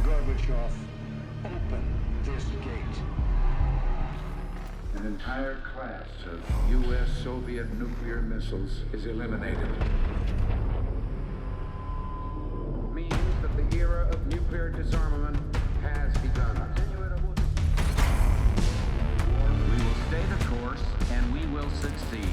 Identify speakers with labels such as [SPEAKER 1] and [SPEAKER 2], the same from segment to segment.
[SPEAKER 1] Gorbachev, open this gate.
[SPEAKER 2] An entire class of U.S.-Soviet nuclear missiles is eliminated. Means that the era of nuclear disarmament has begun.
[SPEAKER 3] We will stay the course, and we will succeed.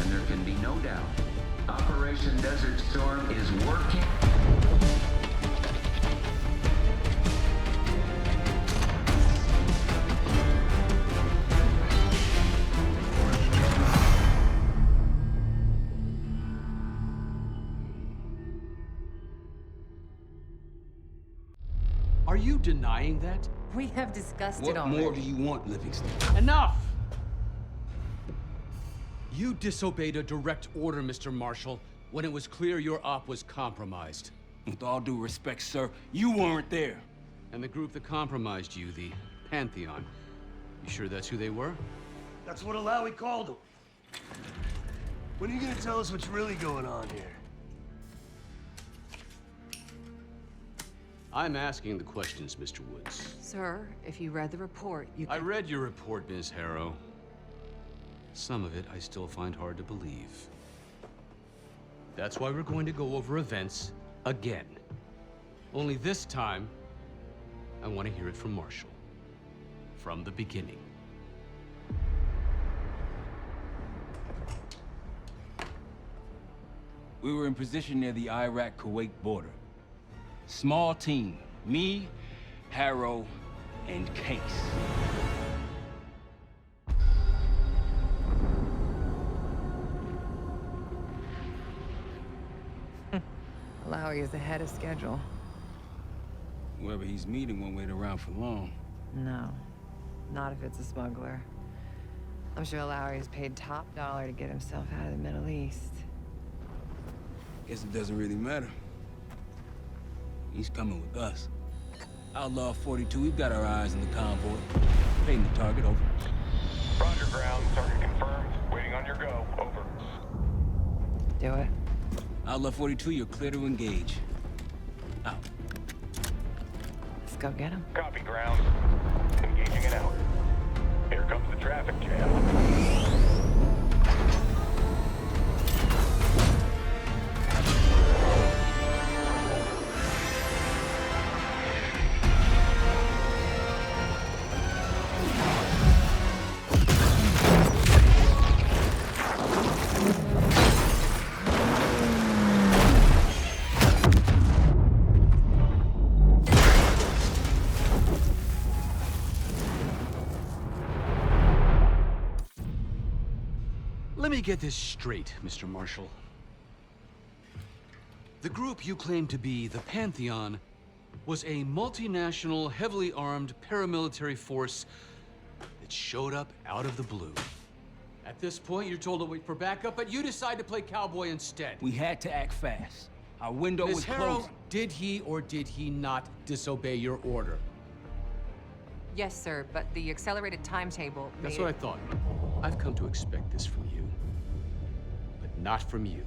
[SPEAKER 3] And there can be no doubt, Operation Desert Storm is working.
[SPEAKER 4] Are you denying that?
[SPEAKER 5] We have discussed it
[SPEAKER 6] What
[SPEAKER 5] already.
[SPEAKER 6] more do you want, Livingston?
[SPEAKER 4] Enough! You disobeyed a direct order, Mr. Marshall, when it was clear your op was compromised.
[SPEAKER 6] With all due respect, sir, you weren't there.
[SPEAKER 4] And the group that compromised you, the Pantheon, you sure that's who they were?
[SPEAKER 7] That's what Alawi called him. When are you gonna tell us what's really going on here?
[SPEAKER 4] I'm asking the questions, Mr. Woods.
[SPEAKER 5] Sir, if you read the report, you
[SPEAKER 4] I
[SPEAKER 5] can...
[SPEAKER 4] read your report, Ms. Harrow. Some of it I still find hard to believe. That's why we're going to go over events again. Only this time, I want to hear it from Marshall. From the beginning.
[SPEAKER 6] We were in position near the Iraq-Kuwait border. Small team. Me, Harrow, and Case.
[SPEAKER 5] Alawi is ahead of schedule.
[SPEAKER 6] Whoever he's meeting won't wait around for long.
[SPEAKER 5] No, not if it's a smuggler. I'm sure Alawi is paid top dollar to get himself out of the Middle East.
[SPEAKER 6] Guess it doesn't really matter. He's coming with us. Outlaw 42, we've got our eyes on the convoy. Painting the target, over.
[SPEAKER 1] Roger, ground. Target confirmed. Waiting on your go. Over.
[SPEAKER 5] Do it.
[SPEAKER 6] Outlaw 42, you're clear to engage. Out.
[SPEAKER 5] Let's go get him.
[SPEAKER 1] Copy, ground. Engaging it out. Here comes the traffic jam.
[SPEAKER 4] Let me get this straight, Mr. Marshall. The group you claim to be the Pantheon was a multinational, heavily armed paramilitary force that showed up out of the blue. At this point, you're told to wait for backup, but you decide to play cowboy instead.
[SPEAKER 6] We had to act fast. Our window
[SPEAKER 4] Ms.
[SPEAKER 6] was
[SPEAKER 4] Harrow,
[SPEAKER 6] closing.
[SPEAKER 4] did he or did he not disobey your order?
[SPEAKER 5] Yes, sir, but the accelerated timetable
[SPEAKER 4] That's
[SPEAKER 5] made
[SPEAKER 4] what I thought. I've come to expect this from you, but not from you.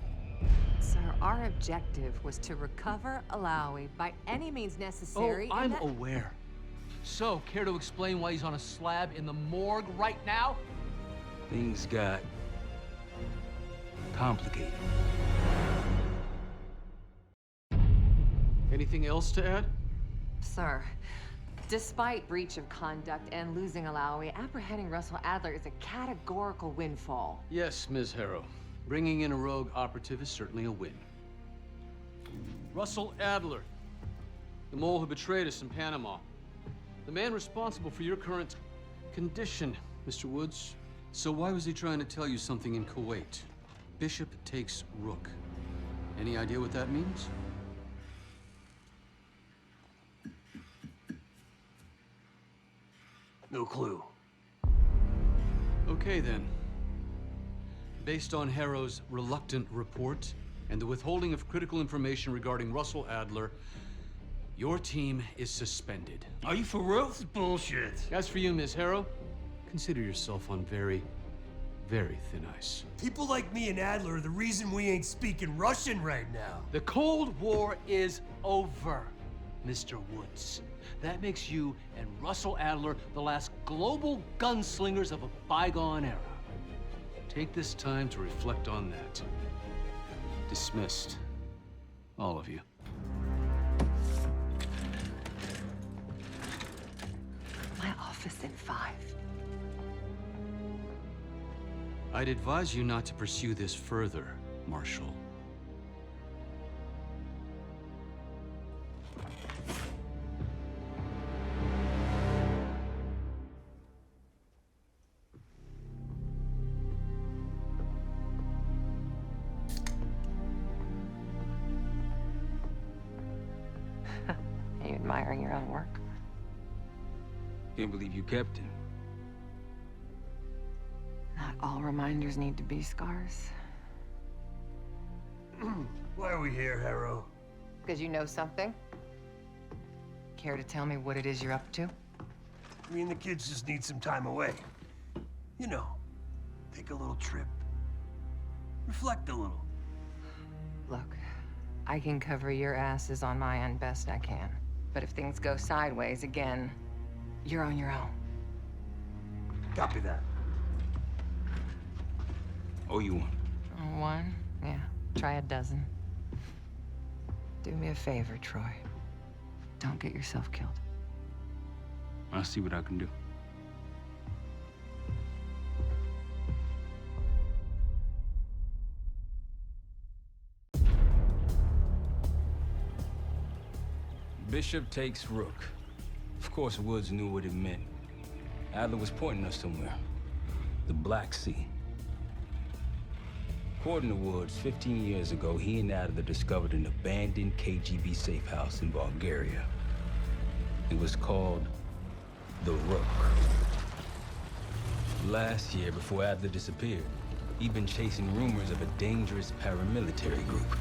[SPEAKER 5] Sir, our objective was to recover Alawi by any means necessary.
[SPEAKER 4] Oh,
[SPEAKER 5] and
[SPEAKER 4] I'm
[SPEAKER 5] that-
[SPEAKER 4] aware. So, care to explain why he's on a slab in the morgue right now?
[SPEAKER 6] Things got complicated.
[SPEAKER 4] Anything else to add?
[SPEAKER 5] Sir, despite breach of conduct and losing Alawi, apprehending Russell Adler is a categorical windfall.
[SPEAKER 4] Yes, Ms. Harrow. Bringing in a rogue operative is certainly a win. Russell Adler, the mole who betrayed us in Panama. The man responsible for your current condition, Mr. Woods. So why was he trying to tell you something in Kuwait? Bishop takes Rook. Any idea what that means?
[SPEAKER 7] No clue.
[SPEAKER 4] Okay, then. Based on Harrow's reluctant report and the withholding of critical information regarding Russell Adler, Your team is suspended.
[SPEAKER 7] Are you for real? This is bullshit.
[SPEAKER 4] As for you, Miss Harrow, consider yourself on very, very thin ice.
[SPEAKER 7] People like me and Adler are the reason we ain't speaking Russian right now.
[SPEAKER 4] The Cold War is over, Mr. Woods. That makes you and Russell Adler the last global gunslingers of a bygone era. Take this time to reflect on that. Dismissed. All of you.
[SPEAKER 5] My office in 5.
[SPEAKER 4] I'd advise you not to pursue this further, Marshal.
[SPEAKER 5] Are you admiring your own work?
[SPEAKER 6] Can't believe you kept him.
[SPEAKER 5] Not all reminders need to be scars.
[SPEAKER 7] Why are we here, Harrow?
[SPEAKER 5] Because you know something? Care to tell me what it is you're up to?
[SPEAKER 7] Me and the kids just need some time away. You know, take a little trip. Reflect a little.
[SPEAKER 5] Look, I can cover your asses on my end best I can. But if things go sideways again, you're on your own.
[SPEAKER 7] Copy that.
[SPEAKER 6] Oh, you one.
[SPEAKER 5] One? Yeah. Try a dozen. Do me a favor, Troy. Don't get yourself killed.
[SPEAKER 6] I'll see what I can do. Bishop takes Rook. Of course, Woods knew what it meant. Adler was pointing us somewhere. The Black Sea. According to Woods, 15 years ago, he and Adler discovered an abandoned KGB safe house in Bulgaria. It was called the Rook. Last year, before Adler disappeared, he'd been chasing rumors of a dangerous paramilitary group,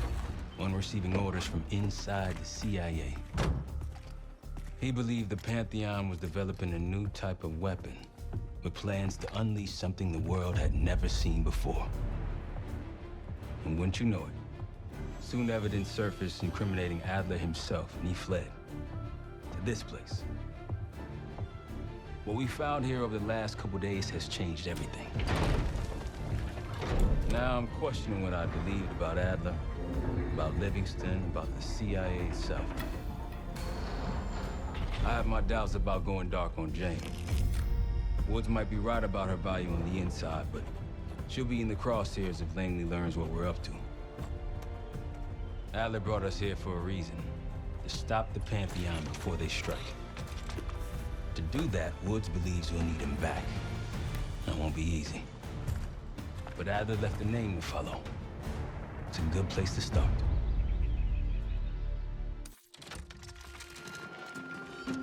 [SPEAKER 6] one receiving orders from inside the CIA. He believed the Pantheon was developing a new type of weapon, with plans to unleash something the world had never seen before. And wouldn't you know it, soon evidence surfaced incriminating Adler himself, and he fled to this place. What we found here over the last couple days has changed everything. Now I'm questioning what I believed about Adler, about Livingston, about the CIA itself. I have my doubts about going dark on Jane. Woods might be right about her value on the inside, but she'll be in the crosshairs if Langley learns what we're up to. Adler brought us here for a reason, to stop the Pantheon before they strike. To do that, Woods believes we'll need him back. That won't be easy. But Adler left a name to follow. It's a good place to start.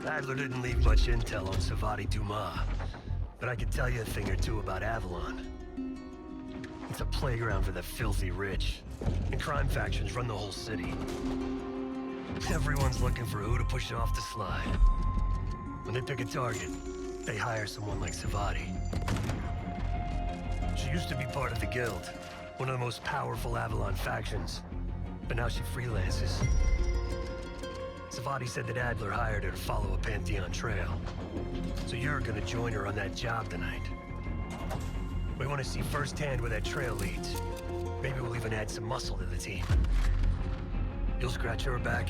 [SPEAKER 7] Adler didn't leave much intel on Savati Dumas, but I can tell you a thing or two about Avalon. It's a playground for the filthy rich, and crime factions run the whole city. Everyone's looking for who to push off the slide. When they pick a target, they hire someone like Savati. She used to be part of the Guild, one of the most powerful Avalon factions, but now she freelances. Savati said that Adler hired her to follow a Pantheon trail. So you're gonna join her on that job tonight. We want to see firsthand where that trail leads. Maybe we'll even add some muscle to the team. You'll scratch her back,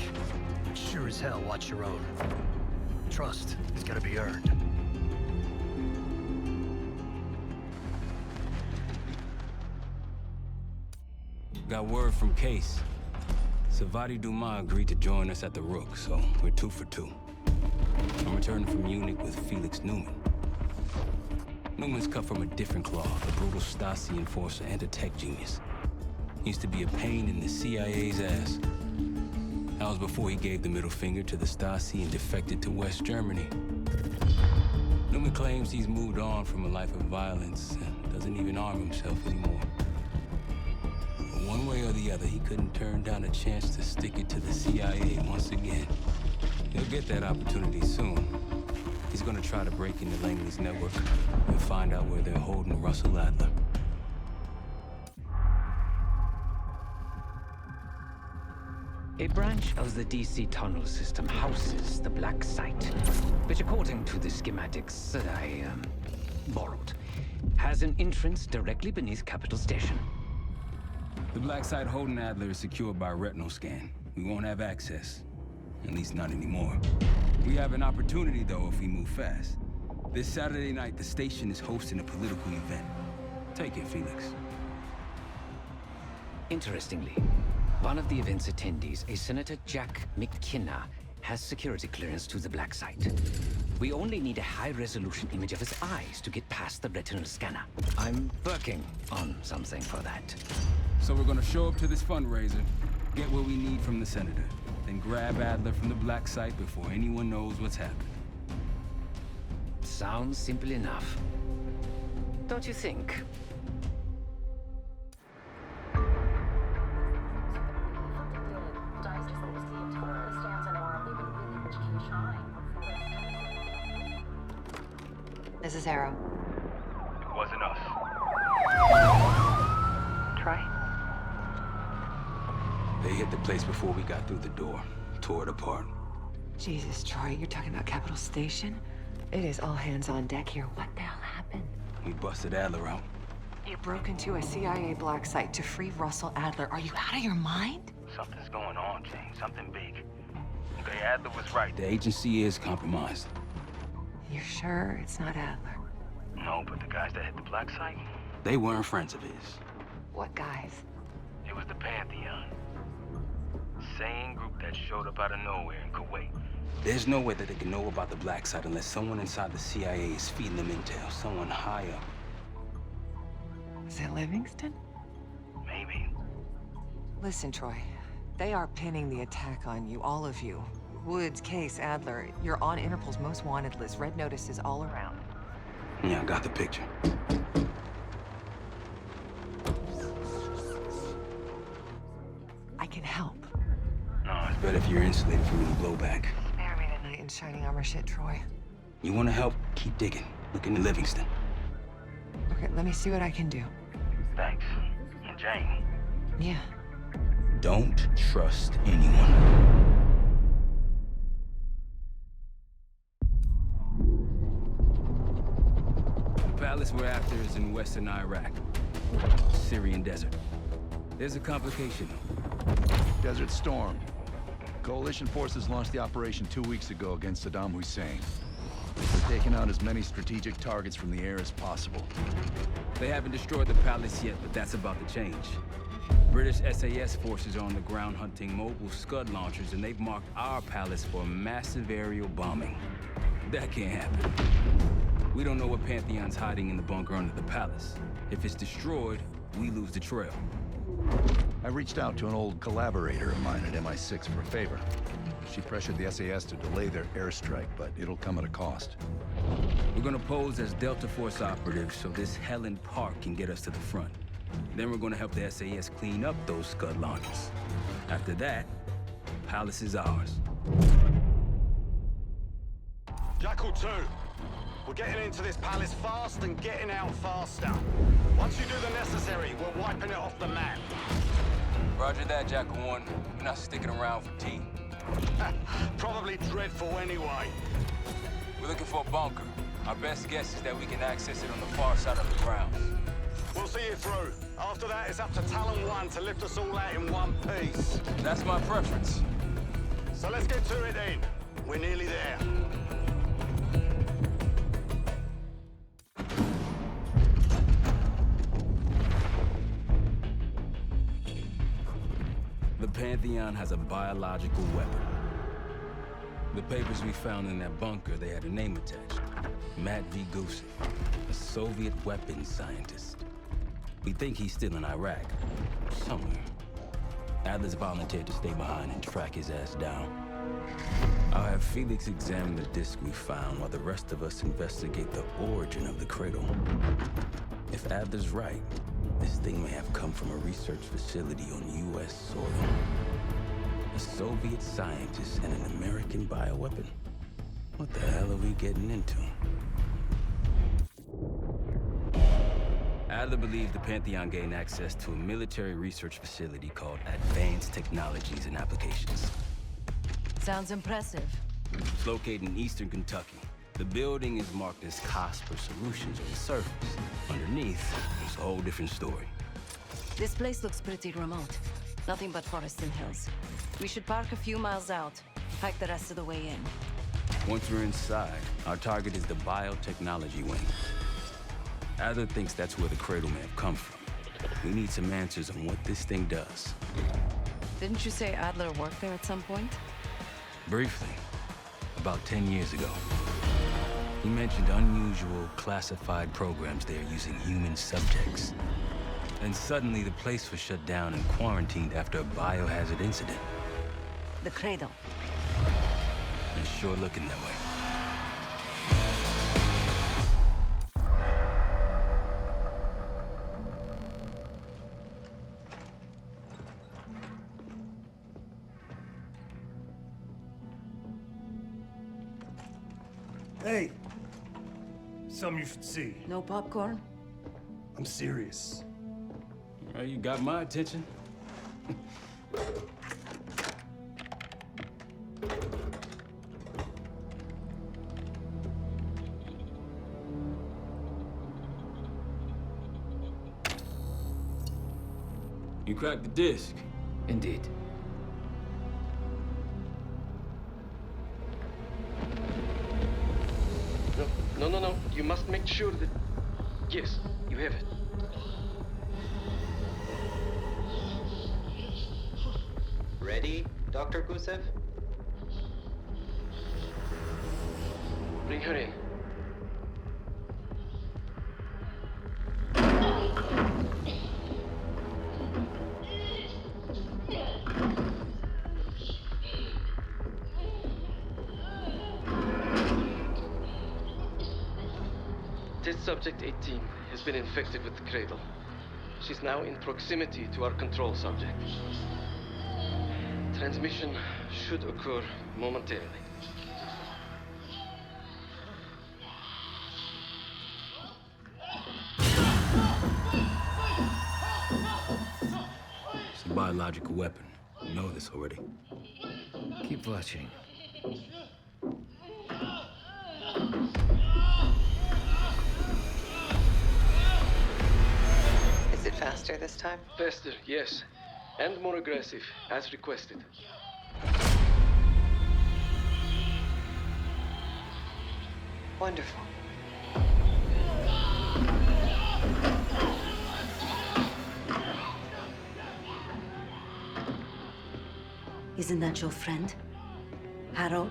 [SPEAKER 7] but sure as hell watch your own. Trust is gotta be earned.
[SPEAKER 6] Got word from Case. Savati Dumas agreed to join us at the Rook, so we're 2 for 2. I'm returning from Munich with Felix Newman. Newman's cut from a different cloth, a brutal Stasi enforcer and a tech genius. He used to be a pain in the CIA's ass. That was before he gave the middle finger to the Stasi and defected to West Germany. Newman claims he's moved on from a life of violence and doesn't even arm himself anymore. But one way or the other, he couldn't turn down a chance to stick it to the CIA once again. He'll get that opportunity soon. He's gonna try to break into Langley's network and find out where they're holding Russell Adler.
[SPEAKER 8] A branch of the DC tunnel system houses the Black Site, which according to the schematics that I borrowed, has an entrance directly beneath Capital Station.
[SPEAKER 6] The Black Site holding Adler is secured by retinal scan. We won't have access. At least not anymore. We have an opportunity, though, if we move fast. This Saturday night, the station is hosting a political event. Take it, Felix.
[SPEAKER 8] Interestingly, one of the event's attendees, a Senator Jack McKenna, has security clearance to the Black Site. We only need a high-resolution image of his eyes to get past the retinal scanner. I'm working on something for that.
[SPEAKER 6] So we're gonna show up to this fundraiser, get what we need from the Senator, then grab Adler from the Black Site before anyone knows what's happened.
[SPEAKER 8] Sounds simple enough. Don't you think?
[SPEAKER 5] This is Arrow.
[SPEAKER 1] It wasn't us.
[SPEAKER 5] Troy?
[SPEAKER 6] They hit the place before we got through the door, tore it apart.
[SPEAKER 5] Jesus, Troy, you're talking about Capital Station? It is all hands on deck here. What the hell happened?
[SPEAKER 6] We busted Adler out.
[SPEAKER 5] You broke into a CIA Black Site to free Russell Adler. Are you out of your mind?
[SPEAKER 1] Something's going on, Jane. Something big. Okay, Adler was right.
[SPEAKER 6] The agency is compromised.
[SPEAKER 5] You're sure it's not Adler?
[SPEAKER 1] No, but the guys that hit the Black Site,
[SPEAKER 6] They weren't friends of his.
[SPEAKER 5] What guys?
[SPEAKER 1] it was the Pantheon. Same group that showed up out of nowhere in Kuwait.
[SPEAKER 6] There's no way that they can know about the Black Site unless someone inside the CIA is feeding them intel. Someone high up.
[SPEAKER 5] Is it Livingston?
[SPEAKER 1] Maybe.
[SPEAKER 5] Listen, Troy. They are pinning the attack on you, all of you. Woods, Case, Adler. You're on Interpol's most wanted list. Red notices all around.
[SPEAKER 6] Yeah, I got the picture.
[SPEAKER 5] I can help.
[SPEAKER 6] No, it's better if you're insulated from any blowback.
[SPEAKER 5] Spare me tonight in shining armor shit, Troy.
[SPEAKER 6] You want to help? Keep digging. Look into Livingston.
[SPEAKER 5] Okay, let me see what I can do.
[SPEAKER 1] Thanks. And Jane.
[SPEAKER 5] Yeah.
[SPEAKER 6] Don't trust anyone. The palace we're after is in western Iraq. Syrian desert. There's a complication, though.
[SPEAKER 9] Desert Storm. Coalition forces launched the operation 2 weeks ago against Saddam Hussein. They're taking out as many strategic targets from the air as possible.
[SPEAKER 6] They haven't destroyed the palace yet, but that's about to change. British SAS forces are on the ground hunting mobile Scud launchers, and they've marked our palace for massive aerial bombing. That can't happen. We don't know what Pantheon's hiding in the bunker under the palace. If it's destroyed, we lose the trail.
[SPEAKER 9] I reached out to an old collaborator of mine at MI6 for a favor. She pressured the SAS to delay their airstrike, but it'll come at a cost.
[SPEAKER 6] We're gonna pose as Delta Force operatives so this Helen Park can get us to the front. Then we're gonna help the SAS clean up those Scud launchers. After that, palace is ours.
[SPEAKER 10] Jackal 2, we're getting into this palace fast and getting out faster. Once you do the necessary, we're wiping it off the map.
[SPEAKER 6] Roger that, Jackal 1. We're not sticking around for tea.
[SPEAKER 10] Probably dreadful anyway.
[SPEAKER 6] We're looking for a bunker. Our best guess is that we can access it on the far side of the grounds.
[SPEAKER 10] We'll see you through. After that, it's up to Talon 1 to lift us all out in one piece.
[SPEAKER 6] That's my preference.
[SPEAKER 10] So let's get to it then. We're nearly there.
[SPEAKER 6] The Pantheon has a biological weapon. The papers we found in that bunker, they had a name attached. Matt V. Gusev, a Soviet weapons scientist. We think he's still in Iraq, somewhere. Adler's volunteered to stay behind and track his ass down. I'll have Felix examine the disc we found while the rest of us investigate the origin of the cradle. If Adler's right, this thing may have come from a research facility on U.S. soil. a Soviet scientist and an American bioweapon. What the hell are we getting into? Adler believed the Pantheon gained access to a military research facility called Advanced Technologies and Applications.
[SPEAKER 11] Sounds impressive.
[SPEAKER 6] It's located in eastern Kentucky. The building is marked as Cosper Solutions on the surface. Underneath, it's a whole different story.
[SPEAKER 11] This place looks pretty remote. Nothing but forest and hills. We should park a few miles out, hike the rest of the way in.
[SPEAKER 6] Once we're inside, our target is the biotechnology wing. Adler thinks that's where the cradle may have come from. We need some answers on what this thing does.
[SPEAKER 11] Didn't you say Adler worked there at some point?
[SPEAKER 6] Briefly, about 10 years ago. He mentioned unusual, classified programs there using human subjects. And suddenly the place was shut down and quarantined after a biohazard incident.
[SPEAKER 11] The cradle.
[SPEAKER 6] It's sure looking that way.
[SPEAKER 7] Hey! Something you should see.
[SPEAKER 11] No popcorn?
[SPEAKER 7] I'm serious.
[SPEAKER 6] Well, you got my attention. You cracked the disc.
[SPEAKER 8] Indeed.
[SPEAKER 12] No. You must make sure that... Yes, you have it.
[SPEAKER 13] Ready, Dr. Gusev?
[SPEAKER 12] Bring her in. Test subject 18 has been infected with the cradle. She's now in proximity to our control subject. Transmission should occur momentarily.
[SPEAKER 6] It's a biological weapon. You know this already.
[SPEAKER 8] Keep watching.
[SPEAKER 5] Is it faster this time?
[SPEAKER 12] Faster, yes. And more aggressive, as requested.
[SPEAKER 5] Wonderful.
[SPEAKER 11] Isn't that your friend? Harrow?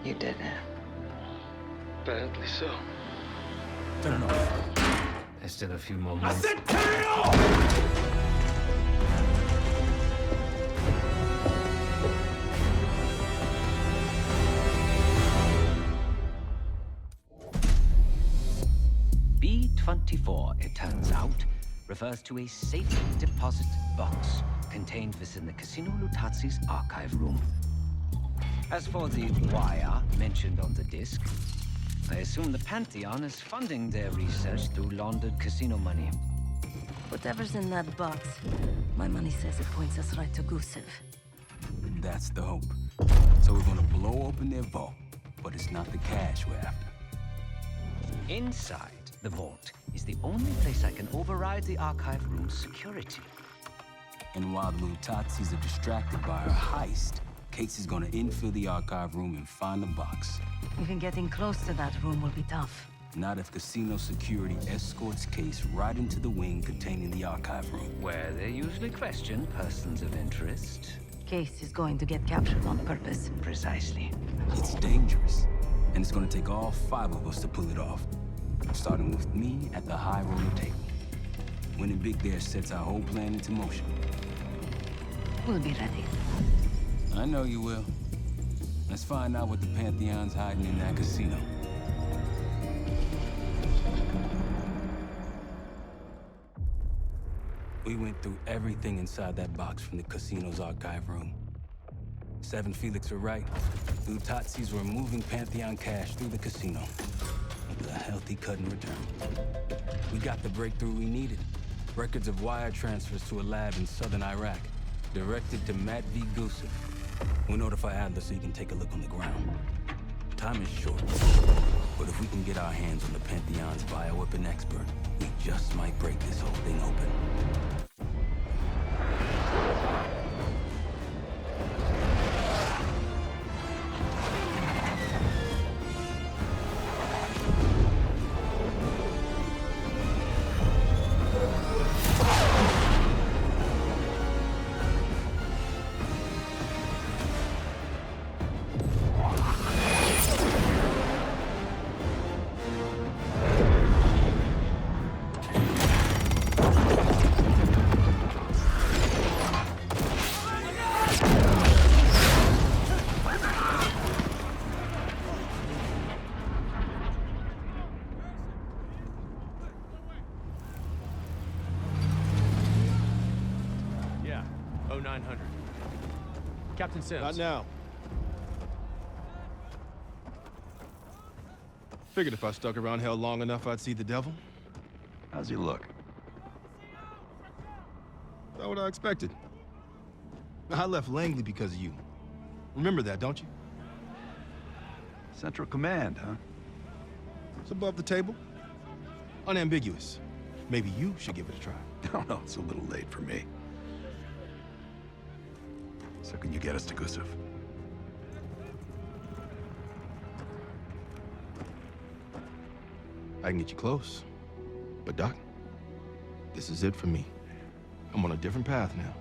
[SPEAKER 5] You did it.
[SPEAKER 12] Apparently so.
[SPEAKER 6] Turn it off.
[SPEAKER 8] There's still a few more minutes.
[SPEAKER 6] I said turn it off!
[SPEAKER 8] B24, it turns out, refers to a safe deposit box contained within the Casino Lutazi's archive room. As for the wire mentioned on the disc, I assume the Pantheon is funding their research through laundered casino money.
[SPEAKER 11] Whatever's in that box, my money says it points us right to Gusev.
[SPEAKER 6] That's the hope. So we're gonna blow open their vault, but it's not the cash we're after.
[SPEAKER 8] Inside the vault is the only place I can override the archive room's security.
[SPEAKER 6] And while the Lutazis are distracted by our heist, Case is gonna infill the archive room and find the box.
[SPEAKER 11] Even getting close to that room will be tough.
[SPEAKER 6] Not if casino security escorts Case right into the wing containing the archive room.
[SPEAKER 8] Where they usually question persons of interest.
[SPEAKER 11] Case is going to get captured on purpose.
[SPEAKER 8] Precisely.
[SPEAKER 6] It's dangerous, and it's gonna take all 5 of us to pull it off. Starting with me at the high roller table. Winning big there sets our whole plan into motion.
[SPEAKER 11] We'll be ready.
[SPEAKER 6] I know you will. Let's find out what the Pantheon's hiding in that casino. We went through everything inside that box from the casino's archive room. 7 Felix were right. Utatsi's were moving Pantheon cash through the casino. With a healthy cut in return. We got the breakthrough we needed. Records of wire transfers to a lab in southern Iraq. Directed to Matt V. Gusev. We'll notify Adler so he can take a look on the ground. Time is short. But if we can get our hands on the Pantheon's bioweapon expert, we just might break this whole thing open.
[SPEAKER 14] Yeah, 0900. Captain Sims.
[SPEAKER 15] Not now. Figured if I stuck around hell long enough, I'd see the devil.
[SPEAKER 9] How's he look?
[SPEAKER 15] About what I expected. I left Langley because of you. Remember that, don't you?
[SPEAKER 9] Central Command, huh?
[SPEAKER 15] It's above the table. Unambiguous. Maybe you should give it a try.
[SPEAKER 9] No, no, it's a little late for me. So can you get us to Gusev?
[SPEAKER 15] I can get you close. But Doc, this is it for me. I'm on a different path now.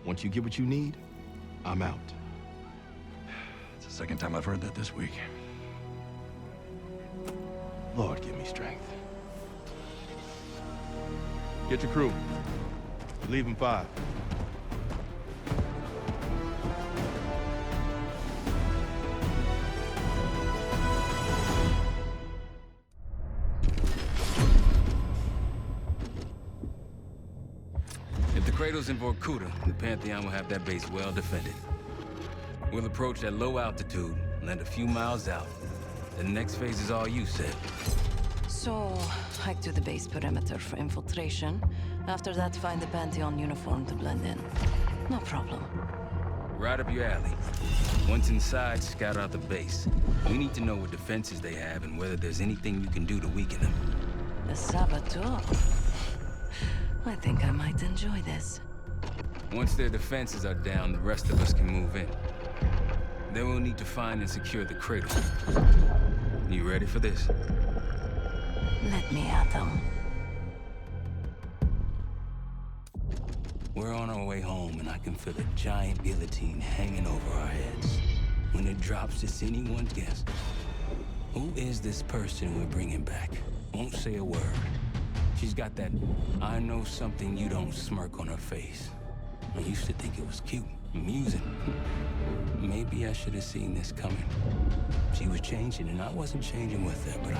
[SPEAKER 15] Once you get what you need, I'm out.
[SPEAKER 9] It's the second time I've heard that this week.
[SPEAKER 15] Lord, give me strength. Get your crew. Leave in 5.
[SPEAKER 6] If the cradle's in Vorkuta, the Pantheon will have that base well defended. We'll approach at low altitude, land a few miles out. The next phase is all you, Sid.
[SPEAKER 11] So, hike to the base perimeter for infiltration. After that, find the Pantheon uniform to blend in. No problem.
[SPEAKER 6] Right up your alley. Once inside, scout out the base. We need to know what defenses they have and whether there's anything you can do to weaken them.
[SPEAKER 11] The saboteur. I think I might enjoy this.
[SPEAKER 6] Once their defenses are down, the rest of us can move in. Then we'll need to find and secure the cradle. You ready for this?
[SPEAKER 11] Let me at them.
[SPEAKER 6] We're on our way home, and I can feel a giant guillotine hanging over our heads. When it drops, it's anyone's guess. Who is this person we're bringing back? Won't say a word. She's got that I know something you don't smirk on her face. I used to think it was cute, amusing. Maybe I should have seen this coming. She was changing, and I wasn't changing with her, but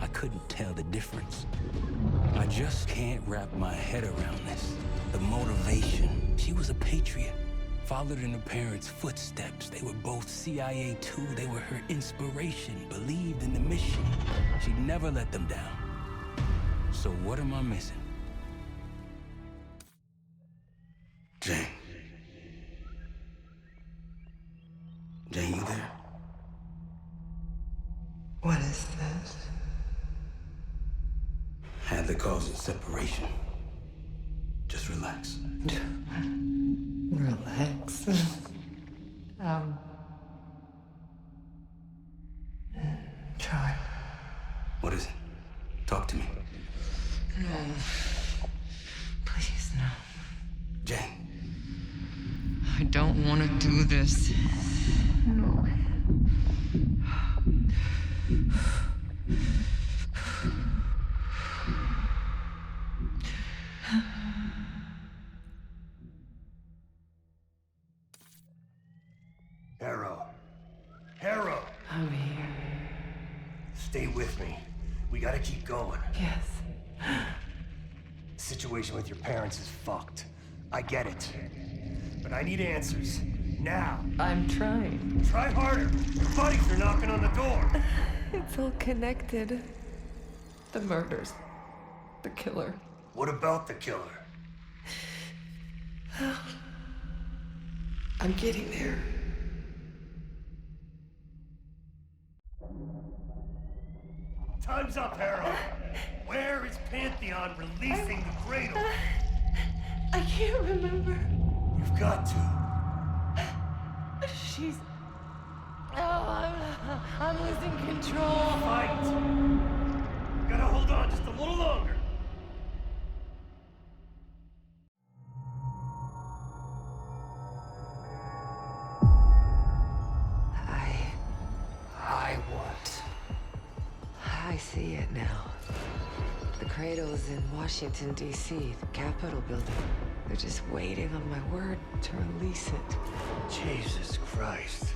[SPEAKER 6] I couldn't tell the difference. I just can't wrap my head around this. The motivation. She was a patriot. Followed in her parents' footsteps. They were both CIA too. They were her inspiration. Believed in the mission. She'd never let them down. So what am I missing? Jane. Jane, you there?
[SPEAKER 5] What is this?
[SPEAKER 6] Had the cause of separation. Just relax.
[SPEAKER 5] Relax. Try.
[SPEAKER 6] What is it? Talk to me.
[SPEAKER 5] No. Please, no.
[SPEAKER 6] Jane.
[SPEAKER 5] I don't want to do this. No.
[SPEAKER 7] Harrow!
[SPEAKER 5] I'm here.
[SPEAKER 7] Stay with me. We gotta keep going.
[SPEAKER 5] Yes.
[SPEAKER 7] situation with your parents is fucked. I get it. But I need answers. Now.
[SPEAKER 5] I'm trying.
[SPEAKER 7] Try harder. Your buddies are knocking on the door.
[SPEAKER 5] It's all connected. The murders. The killer.
[SPEAKER 7] What about the killer?
[SPEAKER 5] I'm getting there.
[SPEAKER 7] Time's up, Harrow. Where is Pantheon releasing the cradle?
[SPEAKER 5] I can't remember.
[SPEAKER 7] You've got to.
[SPEAKER 5] She's... Oh, I'm losing control.
[SPEAKER 7] Fight! Gotta hold on just a little longer.
[SPEAKER 5] I see it now. The cradle's in Washington, D.C., the Capitol building. They're just waiting on my word to release it.
[SPEAKER 7] Jesus Christ.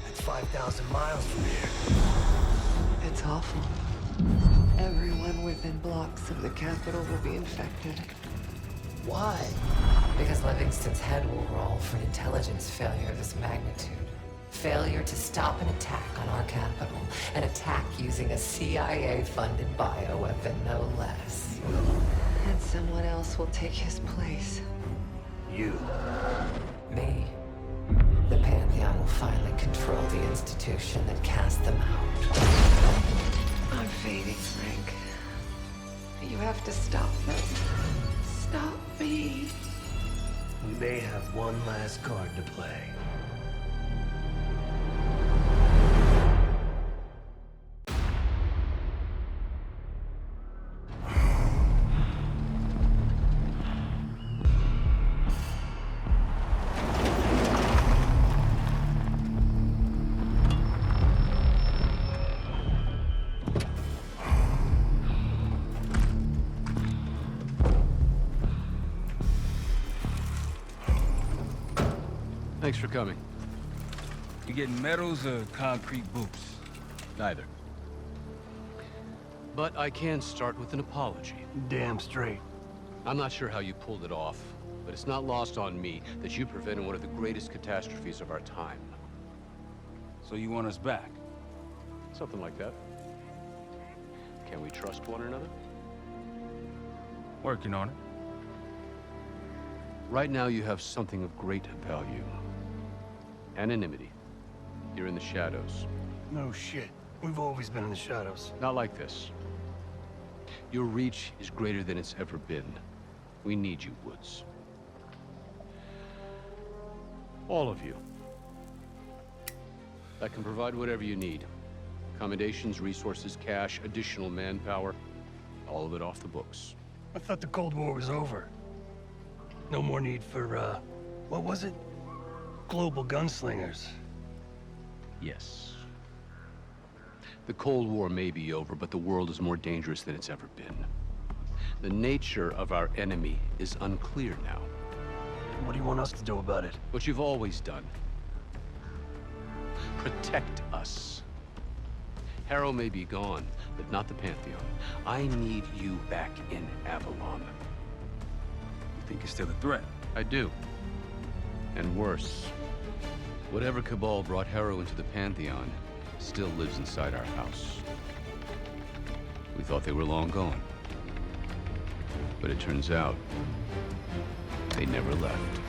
[SPEAKER 7] That's 5,000 miles from here.
[SPEAKER 5] It's awful. Everyone within blocks of the Capitol will be infected.
[SPEAKER 7] Why?
[SPEAKER 5] Because Livingston's head will roll for an intelligence failure of this magnitude. Failure to stop an attack on our capital. An attack using a CIA-funded bioweapon, no less. And someone else will take his place.
[SPEAKER 7] You.
[SPEAKER 5] Me. The Pantheon will finally control the institution that cast them out. I'm fading, Frank. You have to stop them. Stop me.
[SPEAKER 7] We may have one last card to play.
[SPEAKER 4] Thanks for coming.
[SPEAKER 6] You getting medals or concrete boots?
[SPEAKER 4] Neither. But I can start with an apology.
[SPEAKER 7] Damn straight.
[SPEAKER 4] I'm not sure how you pulled it off, but it's not lost on me that you prevented one of the greatest catastrophes of our time.
[SPEAKER 6] So you want us back?
[SPEAKER 4] Something like that. Can we trust one another?
[SPEAKER 6] Working on it.
[SPEAKER 4] Right now you have something of great value. Anonymity. You're in the shadows.
[SPEAKER 7] No shit. We've always been in the shadows.
[SPEAKER 4] Not like this. Your reach is greater than it's ever been. We need you, Woods. All of you. I can provide whatever you need. Accommodations, resources, cash, additional manpower. All of it off the books.
[SPEAKER 7] I thought the Cold War was over. No more need for, what was it? Global gunslingers.
[SPEAKER 4] Yes. The Cold War may be over, but the world is more dangerous than it's ever been. The nature of our enemy is unclear now.
[SPEAKER 7] What do you want us to do about it?
[SPEAKER 4] What you've always done. Protect us. Harrow may be gone, but not the Pantheon. I need you back in Avalon.
[SPEAKER 6] You think it's still a threat?
[SPEAKER 4] I do. And worse. Whatever cabal brought Harrow into the Pantheon still lives inside our house. We thought they were long gone. But it turns out, they never left.